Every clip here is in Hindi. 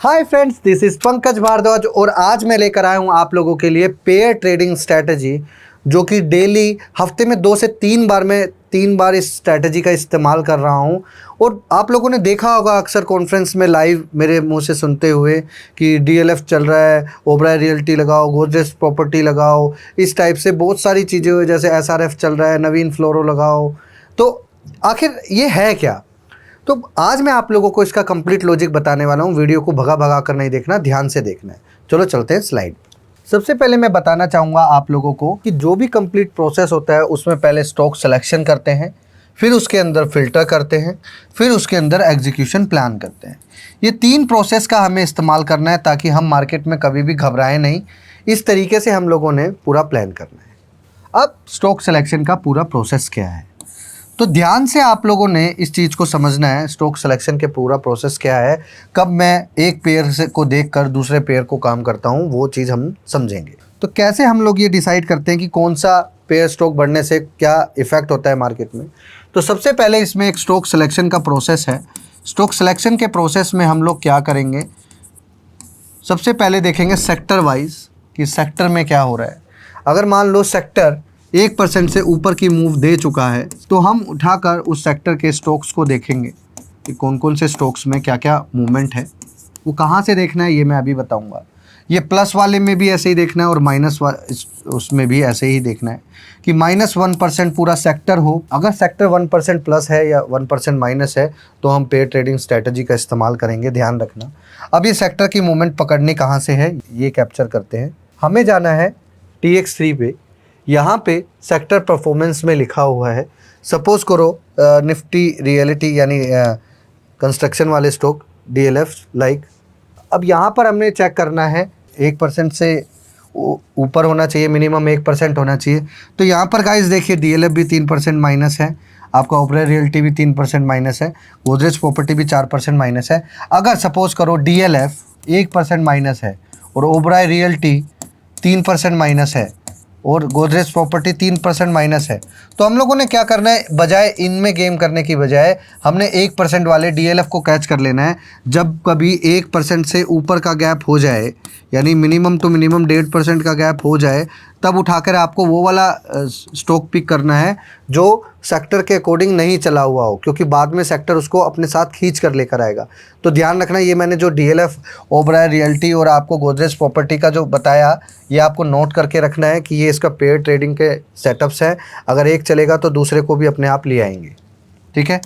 Hi friends, this is Pankaj Bhardwaj और आज मैं लेकर आया हूं आप लोगों के लिए पेयर ट्रेडिंग स्ट्रैटेजी, जो कि डेली हफ्ते में 2 से 3 बार मैं 3 बार इस स्ट्रैटेजी का इस्तेमाल कर रहा हूं। और आप लोगों ने देखा होगा अक्सर कॉन्फ्रेंस में लाइव मेरे मुंह से सुनते हुए कि डीएलएफ चल रहा है, ओबराय रियल्टी लगाओ, गोदरेज प्रॉपर्टी लगाओ, इस टाइप से बहुत सारी चीज़ें हुई, जैसे एसआरएफ चल रहा है, नवीन फ्लोरो लगाओ। तो आखिर ये है क्या? तो आज मैं आप लोगों को इसका कंप्लीट लॉजिक बताने वाला हूँ। वीडियो को भगा भगा कर नहीं देखना, ध्यान से देखना है। चलो चलते हैं स्लाइड। सबसे पहले मैं बताना चाहूँगा आप लोगों को कि जो भी कंप्लीट प्रोसेस होता है उसमें पहले स्टॉक सिलेक्शन करते हैं, फिर उसके अंदर फिल्टर करते हैं, फिर उसके अंदर एग्जीक्यूशन प्लान करते हैं। ये 3 प्रोसेस का हमें इस्तेमाल करना है ताकि हम मार्केट में कभी भी घबराएं नहीं। इस तरीके से हम लोगों ने पूरा प्लान करना है। अब स्टॉक सिलेक्शन का पूरा प्रोसेस क्या है, तो ध्यान से आप लोगों ने इस चीज़ को समझना है। स्टॉक सिलेक्शन के पूरा प्रोसेस क्या है, कब मैं एक पेयर से को देखकर दूसरे पेयर को काम करता हूँ, वो चीज़ हम समझेंगे। तो कैसे हम लोग ये डिसाइड करते हैं कि कौन सा पेयर स्टॉक बढ़ने से क्या इफ़ेक्ट होता है मार्केट में। तो सबसे पहले इसमें एक स्टॉक सिलेक्शन का प्रोसेस है। स्टॉक सिलेक्शन के प्रोसेस में हम लोग क्या करेंगे, सबसे पहले देखेंगे सेक्टर वाइज कि सेक्टर में क्या हो रहा है। अगर मान लो सेक्टर 1% से ऊपर की मूव दे चुका है तो हम उठाकर उस सेक्टर के स्टॉक्स को देखेंगे कि कौन कौन से स्टॉक्स में क्या क्या मूवमेंट है। वो कहाँ से देखना है ये मैं अभी बताऊंगा। ये प्लस वाले में भी ऐसे ही देखना है और माइनस उसमें भी ऐसे ही देखना है कि -1% पूरा सेक्टर हो। अगर सेक्टर 1% प्लस है या 1% माइनस है तो हम पेयर ट्रेडिंग स्ट्रैटेजी का इस्तेमाल करेंगे, ध्यान रखना। अब ये सेक्टर की मूवमेंट पकड़नी कहाँ से है ये कैप्चर करते हैं। हमें जाना है TX3 पे। यहाँ पे सेक्टर परफॉर्मेंस में लिखा हुआ है, सपोज करो निफ्टी रियलिटी यानी कंस्ट्रक्शन वाले स्टॉक DLF लाइक। अब यहाँ पर हमने चेक करना है 1% से ऊपर होना चाहिए, मिनिमम 1% होना चाहिए। तो यहाँ पर गाइस देखिए DLF भी 3% माइनस है, आपका ओबराय रियल्टी भी 3% माइनस है, गोदरेज प्रॉपर्टी भी 4% माइनस है। अगर सपोज करो DLF 1% माइनस है और ओबराय रियल्टी 3% माइनस है और गोदरेज प्रॉपर्टी 3% माइनस है, तो हम लोगों ने क्या करना है, बजाय इनमें गेम करने की बजाय हमने 1% वाले DLF को कैच कर लेना है। जब कभी 1% से ऊपर का गैप हो जाए, यानी मिनिमम टू मिनिमम 1.5% का गैप हो जाए, तब उठाकर आपको वो वाला स्टॉक पिक करना है जो सेक्टर के अकॉर्डिंग नहीं चला हुआ हो, क्योंकि बाद में सेक्टर उसको अपने साथ खींच कर लेकर आएगा। तो ध्यान रखना, ये मैंने जो DLF, ओबराय रियल्टी और आपको गोदरेज प्रॉपर्टी का जो बताया, ये आपको नोट करके रखना है कि ये इसका पेयर ट्रेडिंग के सेटअप्स हैं। अगर एक चलेगा तो दूसरे को भी अपने आप ले आएंगे, ठीक है।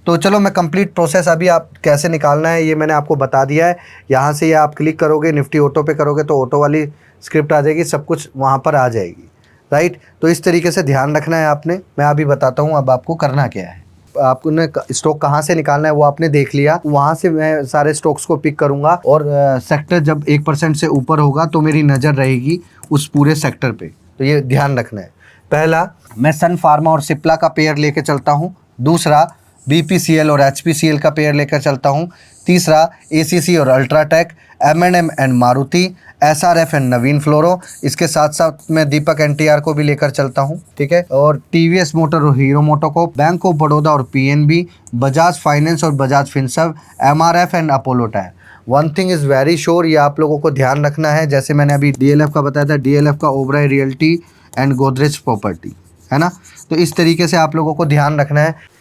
तो चलो मैं कंप्लीट प्रोसेस अभी आप कैसे निकालना है ये मैंने आपको बता दिया है। यहाँ से ये आप क्लिक करोगे, निफ्टी ऑटो पे करोगे तो ऑटो वाली स्क्रिप्ट आ जाएगी, सब कुछ वहाँ पर आ जाएगी, राइट। तो इस तरीके से ध्यान रखना है आपने। मैं अभी बताता हूँ अब आपको करना क्या है। आपको ने स्टॉक कहाँ से निकालना है वो आपने देख लिया। वहाँ से मैं सारे स्टॉक्स को पिक करूँगा और सेक्टर जब 1% से ऊपर होगा तो मेरी नज़र रहेगी उस पूरे सेक्टर पे। तो ये ध्यान रखना है। पहला मैं सन फार्मा और सिप्ला का पेयर लेके चलता हूँ। दूसरा BPCL और HPCL का पेयर लेकर चलता हूँ। तीसरा ACC और UltraTech, M&M and Maruti, SRF and Navin Fluoro. इसके साथ साथ मैं दीपक NTR को भी लेकर चलता हूँ, ठीक है। और TVS मोटर और hero MotoCorp, bank of Baroda और PNB, बजाज फाइनेंस और Bajaj Finserv, MRF and Apollo tyre. One thing is very sure, ये आप लोगों को ध्यान रखना है। जैसे मैंने अभी DLF का बताया था, DLF का Oberoi realty and Godrej property, है ना। तो इस तरीके से आप लोगों को ध्यान रखना है।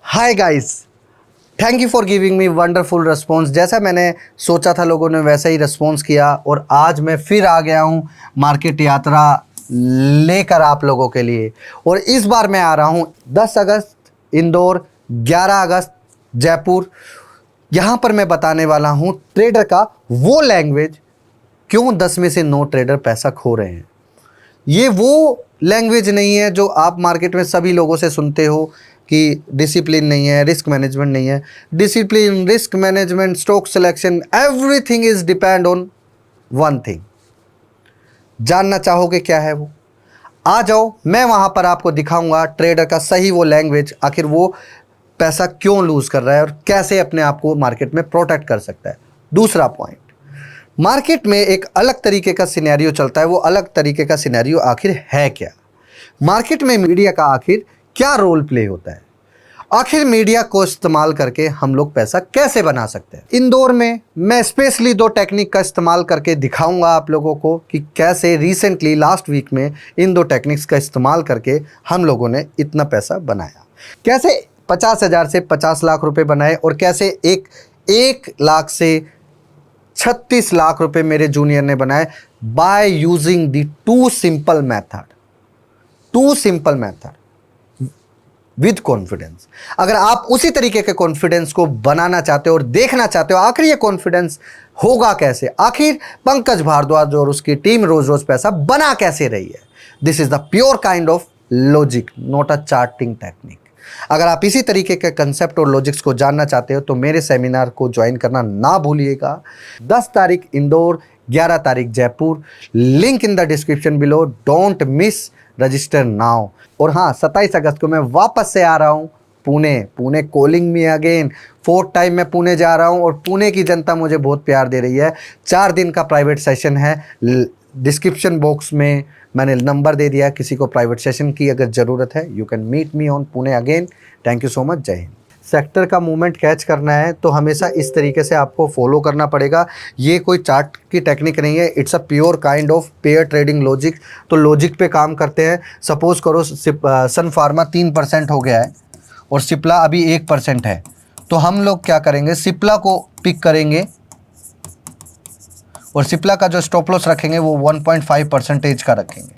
Hi guys, thank you for giving me wonderful response. जैसा मैंने सोचा था लोगों ने वैसा ही रिस्पॉन्स किया और आज मैं फिर आ गया हूँ मार्केट यात्रा लेकर आप लोगों के लिए। और इस बार मैं आ रहा हूँ 10 अगस्त इंदौर, 11 अगस्त जयपुर। यहाँ पर मैं बताने वाला हूँ ट्रेडर का वो लैंग्वेज, क्यों 10 में से 9 ट्रेडर पैसा खो रहे हैं। ये वो लैंग्वेज नहीं है जो आप मार्केट में सभी लोगों से सुनते हो कि डिसिप्लिन नहीं है, रिस्क मैनेजमेंट नहीं है। Discipline, risk management, stock selection, everything is depend on one thing. जानना चाहोगे क्या है वो? आ जाओ, मैं वहाँ पर आपको दिखाऊंगा ट्रेडर का सही वो लैंग्वेज, आखिर वो पैसा क्यों लूज़ कर रहा है और कैसे अपने आप को मार्केट में प्रोटेक्ट कर सकता है। दूसरा पॉइंट, मार्केट में एक अलग तरीके का सिनेरियो चलता है। वो अलग तरीके का सिनेरियो आखिर है क्या? मार्केट में मीडिया का आखिर क्या रोल प्ले होता है? आखिर मीडिया को इस्तेमाल करके हम लोग पैसा कैसे बना सकते हैं। इंदौर में मैं स्पेशली 2 टेक्निक का इस्तेमाल करके दिखाऊंगा आप लोगों को कि कैसे रिसेंटली लास्ट वीक में इन 2 टेक्निक्स का इस्तेमाल करके हम लोगों ने इतना पैसा बनाया। कैसे 50,000 से 50 लाख रुपए बनाए और कैसे 1 लाख से 36 लाख रुपए मेरे जूनियर ने बनाए by using the 2 simple method with confidence. अगर आप उसी तरीके के कॉन्फिडेंस को बनाना चाहते हो और देखना चाहते हो आखिर ये कॉन्फिडेंस होगा कैसे, आखिर पंकज भारद्वाज और उसकी टीम रोज रोज पैसा बना कैसे रही है। This is the pure kind of logic, not a charting technique. अगर आप इसी तरीके के कंसेप्ट और लॉजिक्स को जानना चाहते हो तो मेरे सेमिनार को ज्वाइन करना ना भूलिएगा। 10 तारीख इंदौर, 11 तारीख Jaipur, link in the description below, don't miss, register now. और हाँ, 27 अगस्त को मैं वापस से आ रहा हूँ Pune calling me again. 4th time मैं पुणे जा रहा हूँ और पुणे की जनता मुझे बहुत प्यार दे रही है। 4 दिन का प्राइवेट सेशन है, डिस्क्रिप्शन बॉक्स में मैंने नंबर दे दिया, किसी को प्राइवेट सेशन की अगर ज़रूरत है you can meet me on Pune again. Thank you so much, Jai Hind. Sector का मूवमेंट कैच करना है तो हमेशा इस तरीके से आपको फॉलो करना पड़ेगा। ये कोई चार्ट की टेक्निक नहीं है, it's a pure kind of pair trading logic. तो लॉजिक पे काम करते हैं। सपोज करो सन फार्मा 3% हो गया है और सिप्ला अभी 1% है, तो हम लोग क्या करेंगे, सिप्ला को पिक करेंगे और सिप्ला का जो स्टॉप लॉस रखेंगे वो 1.5% का रखेंगे।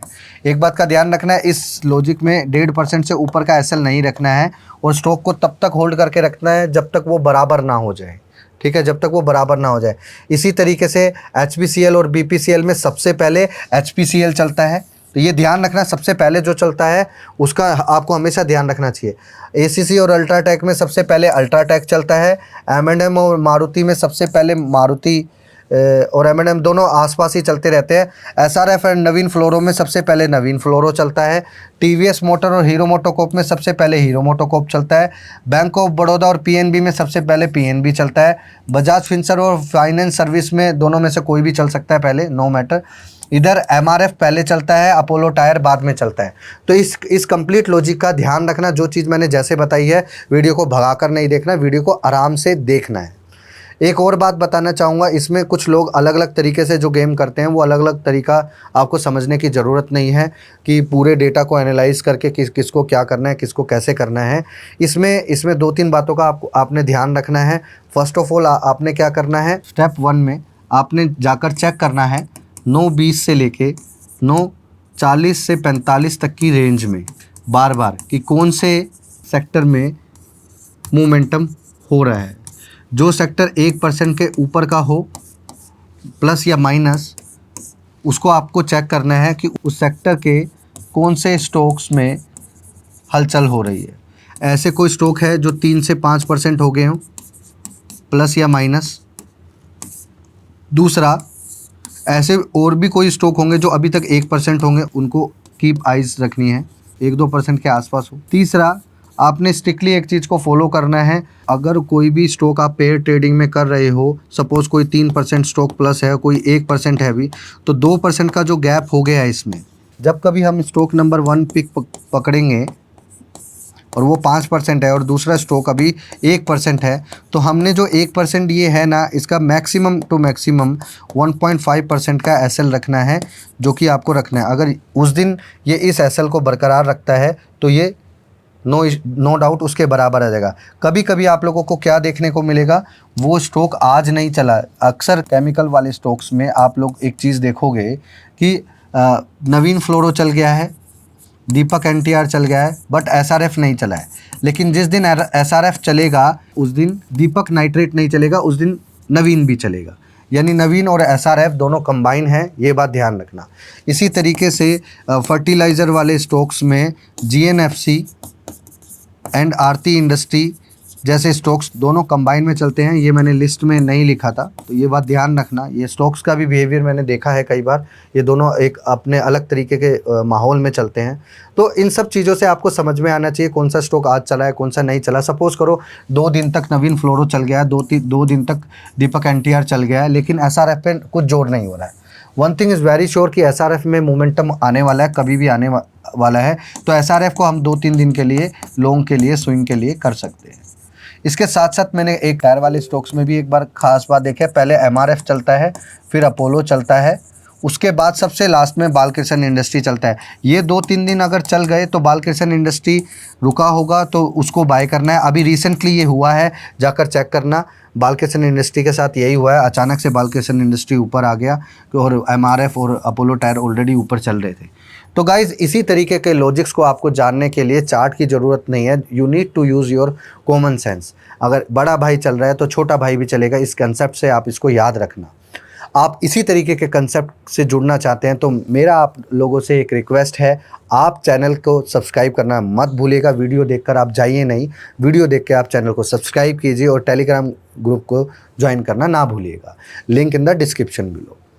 एक बात का ध्यान रखना है, इस लॉजिक में 1.5% से ऊपर का एसएल नहीं रखना है और स्टॉक को तब तक होल्ड करके रखना है जब तक वो बराबर ना हो जाए। ठीक है, जब तक वो बराबर ना हो जाए। इसी तरीके से एचपीसीएल और बीपीसीएल में सबसे पहले एचपीसीएल चलता है, तो ये ध्यान रखना, सबसे पहले जो चलता है उसका आपको हमेशा ध्यान रखना चाहिए। एसीसी और अल्ट्राटेक में सबसे पहले अल्ट्राटेक चलता है। एम&एम और मारुति में सबसे पहले मारुति और एम&एम दोनों आसपास ही चलते रहते हैं। एसआरएफ एंड नवीन फ्लोरो में सबसे पहले नवीन फ्लोरो चलता है। टीवीएस मोटर और हीरो मोटोकॉर्प में सबसे पहले हीरो मोटोकॉर्प चलता है। बैंक ऑफ बड़ौदा और पीएनबी में सबसे पहले पीएनबी चलता है। बजाज फिनसर्व और फाइनेंस सर्विस में दोनों में से कोई भी चल सकता है पहले, नो मैटर। इधर एमआरएफ पहले चलता है, अपोलो टायर बाद में चलता है। तो इस कंप्लीट लॉजिक का ध्यान रखना। जो चीज़ मैंने जैसे बताई है, वीडियो को भगाकर नहीं देखना, वीडियो को आराम से देखना है। एक और बात बताना चाहूँगा, इसमें कुछ लोग अलग अलग तरीके से जो गेम करते हैं वो अलग अलग तरीका आपको समझने की ज़रूरत नहीं है कि पूरे डेटा को एनालाइज करके किसको क्या करना है, किसको कैसे करना है। इसमें 2-3 बातों का आपने ध्यान रखना है। फर्स्ट ऑफ ऑल आपने क्या करना है, स्टेप 1 में आपने जाकर चेक करना है 9:20 से लेके 9:40 से 45 तक की रेंज में बार बार कि कौन से सेक्टर में मोमेंटम हो रहा है। जो सेक्टर 1% के ऊपर का हो प्लस या माइनस, उसको आपको चेक करना है कि उस सेक्टर के कौन से स्टॉक्स में हलचल हो रही है। ऐसे कोई स्टॉक है जो 3 से 5% हो गए हों प्लस या माइनस। दूसरा, ऐसे और भी कोई स्टॉक होंगे जो अभी तक 1% होंगे, उनको कीप आइज रखनी है, 1-2% के आसपास हो। तीसरा, आपने स्ट्रिक्टली एक चीज़ को फॉलो करना है, अगर कोई भी स्टॉक आप पेयर ट्रेडिंग में कर रहे हो, सपोज़ कोई 3% स्टॉक प्लस है, कोई 1% है भी, तो 2% का जो गैप हो गया है इसमें, जब कभी हम स्टॉक नंबर 1 पिक पकड़ेंगे और वो 5% है और दूसरा स्टॉक अभी 1% है, तो हमने जो 1% ये है ना, इसका मैक्सिमम टू मैक्सिमम 1.5% का एसएल रखना है, जो कि आपको रखना है। अगर उस दिन ये इस एसएल को बरकरार रखता है तो ये नो डाउट उसके बराबर आ जाएगा। कभी कभी आप लोगों को क्या देखने को मिलेगा, वो स्टॉक आज नहीं चला। अक्सर केमिकल वाले स्टॉक्स में आप लोग एक चीज़ देखोगे कि नवीन फ्लोरो चल गया है, दीपक एनटीआर चल गया है, बट एसआरएफ नहीं चला है। लेकिन जिस दिन एसआरएफ चलेगा उस दिन दीपक नाइट्रेट नहीं चलेगा, उस दिन नवीन भी चलेगा। यानी नवीन और एसआरएफ दोनों कंबाइन हैं, ये बात ध्यान रखना। इसी तरीके से फर्टिलाइज़र वाले स्टॉक्स में जीएनएफसी एंड आरती इंडस्ट्री जैसे स्टॉक्स दोनों कंबाइन में चलते हैं। ये मैंने लिस्ट में नहीं लिखा था, तो ये बात ध्यान रखना। ये स्टॉक्स का भी बिहेवियर मैंने देखा है कई बार, ये दोनों एक अपने अलग तरीके के माहौल में चलते हैं। तो इन सब चीज़ों से आपको समझ में आना चाहिए कौन सा स्टॉक आज चला है, कौन सा नहीं चला। सपोज़ करो 2 दिन तक नवीन फ्लोरो चल गया है, 2 दिन तक दीपक एनटीआर चल गया है, लेकिन एसआरएफ पे कुछ जोर नहीं हो रहा है। One thing is very sure कि एसआरएफ में मोमेंटम आने वाला है, कभी भी वाला है, तो SRF को हम 2-3 दिन के लिए लॉन्ग के लिए स्विंग के लिए कर सकते हैं। इसके साथ साथ मैंने एक टायर वाले स्टॉक्स में भी एक बार खास बात देखी है, पहले MRF चलता है, फिर अपोलो चलता है, उसके बाद सबसे लास्ट में बालकृष्ण इंडस्ट्री चलता है। ये 2-3 दिन अगर चल गए तो बालकृष्ण इंडस्ट्री रुका होगा तो उसको बाय करना है। अभी रिसेंटली ये हुआ है, जाकर चेक करना, बालकृष्ण इंडस्ट्री के साथ यही हुआ है, अचानक से बालकृष्ण इंडस्ट्री ऊपर आ गया और MRF और अपोलो टायर ऑलरेडी ऊपर चल रहे थे। तो गाइज़ इसी तरीके के लॉजिक्स को आपको जानने के लिए चार्ट की ज़रूरत नहीं है, you need to use your common sense. अगर बड़ा भाई चल रहा है तो छोटा भाई भी चलेगा, इस कंसेप्ट से आप इसको याद रखना। आप इसी तरीके के कंसेप्ट से जुड़ना चाहते हैं तो मेरा आप लोगों से एक रिक्वेस्ट है, आप चैनल को सब्सक्राइब करना मत भूलिएगा। वीडियो देखकर आप जाइए नहीं, वीडियो देख के आप चैनल को सब्सक्राइब कीजिए और टेलीग्राम ग्रुप को ज्वाइन करना ना भूलिएगा। Link in the description below.